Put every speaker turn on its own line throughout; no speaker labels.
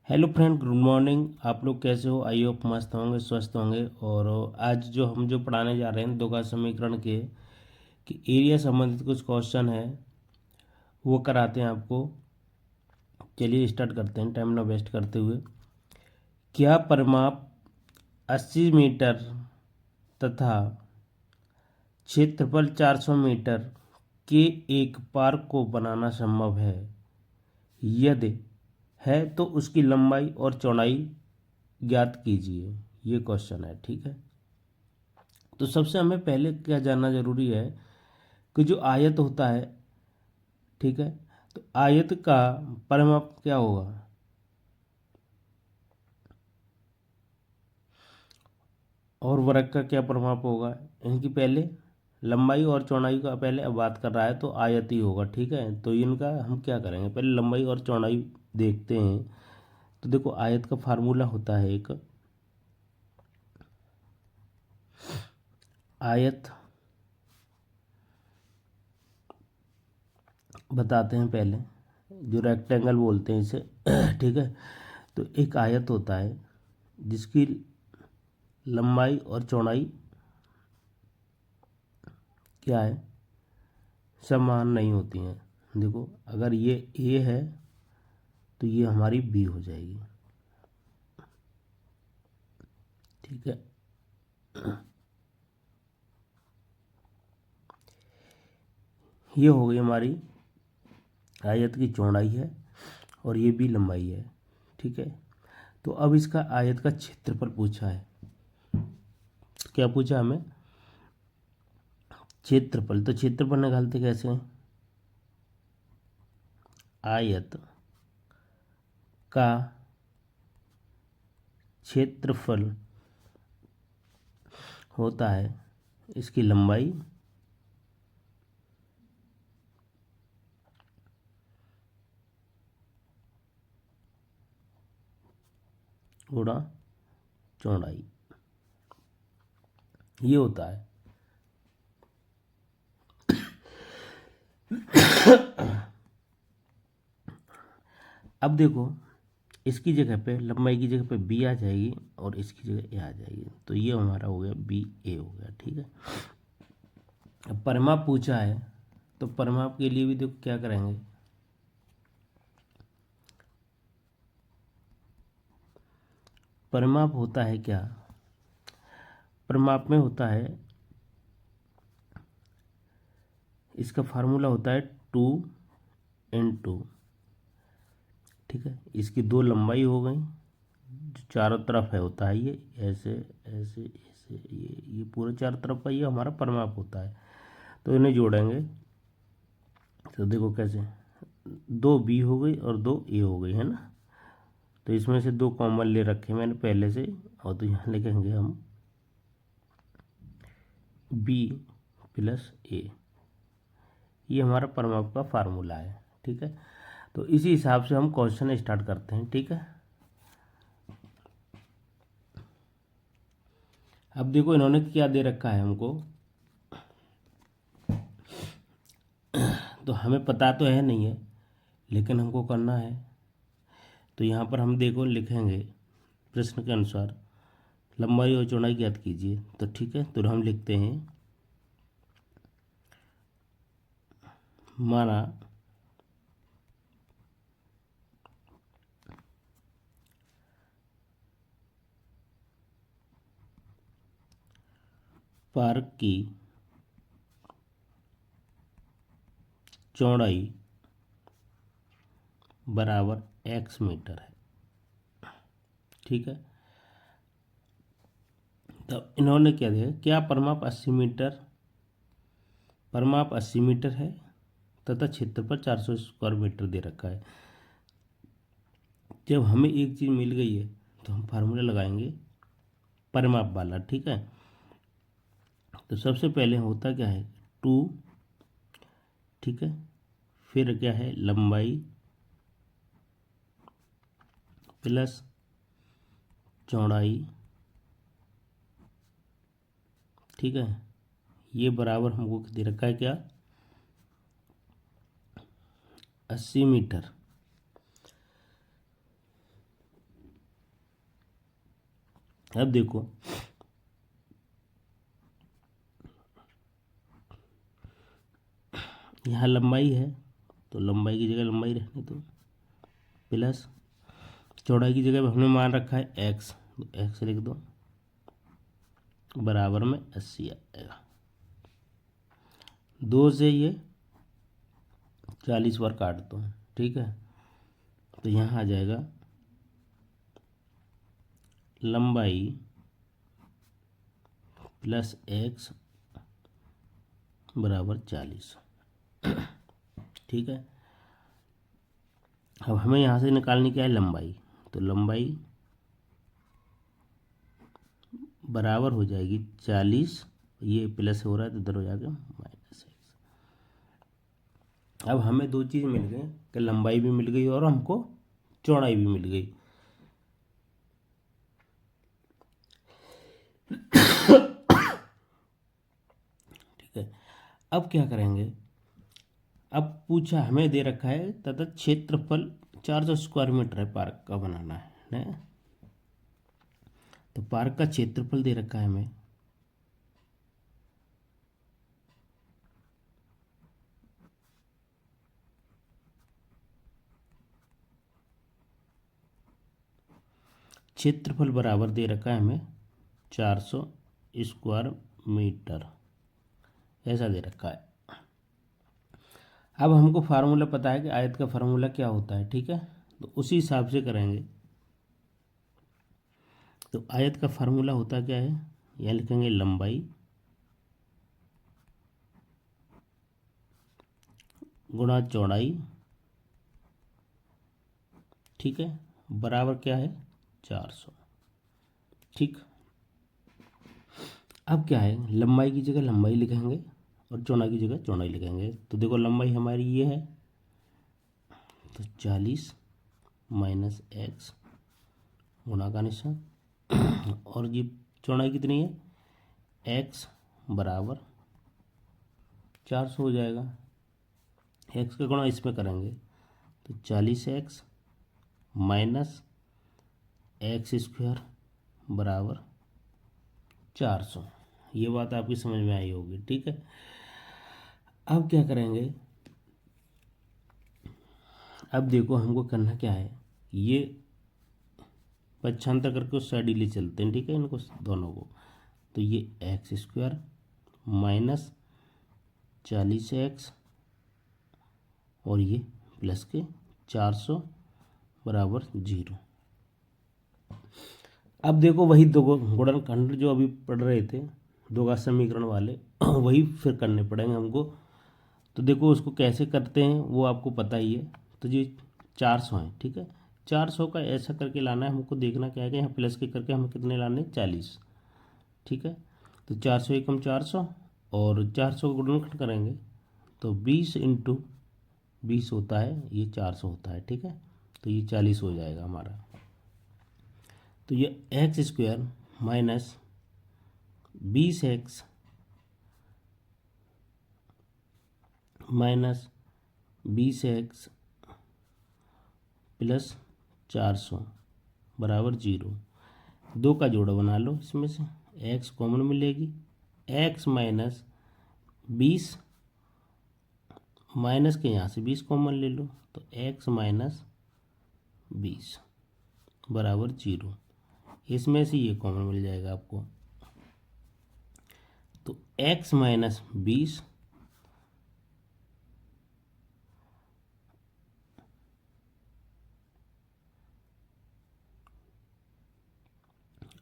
Hello friend, good morning. आप लोग कैसे हो? आई होप मस्त होंगे, स्वस्थ होंगे। और आज जो पढ़ाने जा रहे हैं दो का समीकरण के कि एरिया संबंधित कुछ क्वेश्चन है वो कराते हैं आपको। चलिए स्टार्ट करते हैं टाइम ना वेस्ट करते हुए। क्या परिमाप 80 मीटर तथा क्षेत्रफल 400 मीटर के एक पार्क को बनाना संभव है? यदि है तो उसकी लंबाई और चौड़ाई ज्ञात कीजिए। ये क्वेश्चन है, ठीक है। तो सबसे हमें पहले क्या जानना जरूरी है कि जो आयत होता है, ठीक है, तो आयत का परिमाप क्या होगा? और वर्ग का क्या परिमाप होगा? इनकी पहले लंबाई और चौड़ाई का पहले अब बात कर रहा है तो आयत ही होगा, ठीक है। तो इनका हम क्या करेंगे, पहले लंबाई और चौड़ाई देखते हैं। तो देखो, आयत का फार्मूला होता है एक आयत, बताते हैं पहले, जो रेक्टेंगल बोलते हैं इसे ठीक है। तो एक आयत होता है जिसकी लंबाई और चौड़ाई क्या है, समान नहीं होती हैं। देखो, अगर ये ए है तो ये हमारी बी हो जाएगी, ठीक है। ये हो गई हमारी आयत की चौड़ाई है और ये भी लंबाई है, ठीक है। तो अब इसका आयत का क्षेत्रफल पूछा है। क्या पूछा हमें? क्षेत्रफल। तो क्षेत्रफल निकालते कैसे हैं? आयत का क्षेत्रफल होता है इसकी लंबाई गुणा चौड़ाई, ये होता है। अब देखो, इसकी जगह पे लंबाई की जगह पे बी आ जाएगी और इसकी जगह ए आ जाएगी, तो ये हमारा हो गया बी ए हो गया, ठीक है। अब परिमाप पूछा है तो परिमाप के लिए भी देखो क्या करेंगे। परिमाप होता है क्या? परिमाप में होता है, इसका फार्मूला होता है 2 × 2, ठीक है। इसकी दो लंबाई हो गई, जो चारों तरफ है होता है ये ऐसे ऐसे ऐसे, ये पूरे चारों तरफ का ये हमारा परिमाप होता है। तो इन्हें जोड़ेंगे तो देखो कैसे, दो बी हो गई और दो ए हो गई, है ना। तो इसमें से दो कॉमन ले रखे मैंने पहले से, और तो यहाँ लिखेंगे हम बी प्लस ए। ये हमारा परिमाप का फार्मूला है, ठीक है। तो इसी हिसाब से हम क्वेश्चन स्टार्ट करते हैं, ठीक है। अब देखो इन्होंने क्या दे रखा है हमको, तो हमें पता तो है नहीं है लेकिन हमको करना है। तो यहाँ पर हम देखो लिखेंगे प्रश्न के अनुसार लंबाई और चौड़ाई ज्ञात कीजिए। तो ठीक है, तो हम लिखते हैं माना पार्क की चौड़ाई बराबर x मीटर है, ठीक है। तो इन्होंने क्या दिया, क्या परिमाप 80 मीटर, परिमाप 80 मीटर है तथा क्षेत्रफल 400 स्क्वायर मीटर दे रखा है। जब हमें एक चीज़ मिल गई है तो हम फार्मूला लगाएंगे परिमाप वाला, ठीक है। तो सबसे पहले होता क्या है 2, ठीक है, फिर क्या है लंबाई प्लस चौड़ाई, ठीक है। ये बराबर हमको दे रखा है क्या, 80 मीटर अब देखो यहाँ लंबाई है तो लंबाई की जगह लंबाई रहने दो, प्लस चौड़ाई की जगह हमने मान रखा है एक्स, तो एक्स लिख दो, बराबर में 80 आएगा। 2 से ये 40 बार काट दो, ठीक है। तो यहाँ आ जाएगा लंबाई प्लस एक्स बराबर 40, ठीक है। अब हमें यहाँ से निकालनी क्या है, लंबाई। तो लंबाई बराबर हो जाएगी 40, ये प्लस हो रहा है तो इधर हो जाएगा -x। अब हमें दो चीज़ मिल गई कि लंबाई भी मिल गई और हमको चौड़ाई भी मिल गई। ठीक है, अब क्या करेंगे, अब पूछा हमें दे रखा है तथा क्षेत्रफल 400 स्क्वायर मीटर है, पार्क का बनाना है ना। तो पार्क का क्षेत्रफल दे रखा है हमें, क्षेत्रफल बराबर दे रखा है हमें 400 स्क्वायर मीटर, ऐसा दे रखा है। अब हमको फार्मूला पता है कि आयत का फार्मूला क्या होता है, ठीक है। तो उसी हिसाब से करेंगे। तो आयत का फार्मूला होता क्या है, यह लिखेंगे लंबाई गुणा चौड़ाई, ठीक है, बराबर क्या है 400, ठीक। अब क्या है, लंबाई की जगह लंबाई लिखेंगे और चौड़ाई की जगह चौड़ाई लिखेंगे। तो देखो लंबाई हमारी ये है, तो 40 माइनस एक्स गुणा का निशान, और ये चौड़ाई कितनी है, एक्स बराबर 400 हो जाएगा। एक्स का गुणा इसमें करेंगे तो 40x माइनस एक्स स्क्वायर बराबर 400। ये बात आपकी समझ में आई होगी, ठीक है। अब क्या करेंगे, अब देखो हमको करना क्या है, ये पक्षांतर करके उस साइड ही ले चलते हैं, ठीक है, इनको दोनों को। तो ये एक्स स्क्वायर माइनस 40x और ये प्लस के 400 बराबर 0। अब देखो वही दो गुणनखंड जो अभी पढ़ रहे थे, दो का समीकरण वाले वही फिर करने पड़ेंगे हमको। तो देखो उसको कैसे करते हैं वो आपको पता ही है। तो ये 400 है, ठीक है। 400 का ऐसा करके लाना है हमको, देखना क्या है कि यहाँ प्लस के करके हमें कितने लाने, 40, ठीक है। तो 400 एकम 400 और 400 का गुणनखंड करेंगे तो 20 इंटू 20 होता है, ये 400 होता है, ठीक है। तो ये 40 हो जाएगा हमारा। तो ये x square minus 20x minus 20x plus 400 बराबर 0। दो का जोड़ा बना लो, इसमें से x कॉमन मिलेगी, x माइनस 20 माइनस के यहाँ से 20 कॉमन ले लो, तो x माइनस 20 बराबर 0। इसमें से ये कॉमन मिल जाएगा आपको, तो x माइनस 20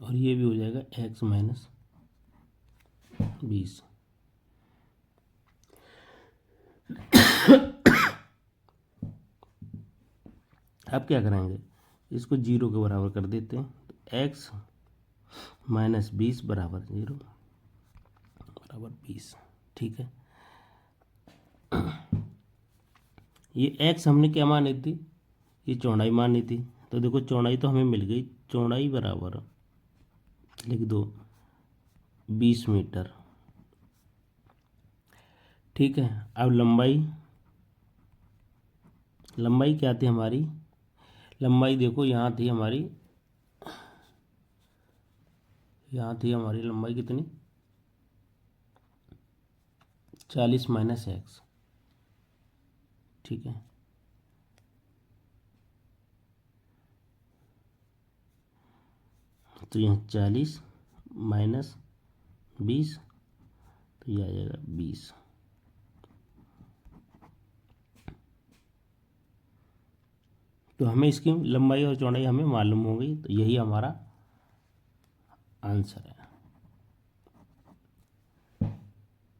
और ये भी हो जाएगा x माइनस 20। अब क्या करेंगे, इसको 0 के बराबर कर देते हैं। तो x माइनस 20 बराबर 0 बराबर 20, ठीक है। ये x हमने क्या मानी थी, ये चौड़ाई मानी थी। तो देखो चौड़ाई तो हमें मिल गई, चौड़ाई बराबर लिख दो 20 मीटर, ठीक है। अब लंबाई, लंबाई क्या थी हमारी, लंबाई देखो यहाँ थी हमारी यहाँ थी हमारी लंबाई कितनी, 40 माइनस एक्स, ठीक है। तो यहाँ 40 माइनस 20, तो ये आ जाएगा 20। तो हमें इसकी लंबाई और चौड़ाई हमें मालूम हो गई, तो यही हमारा आंसर है।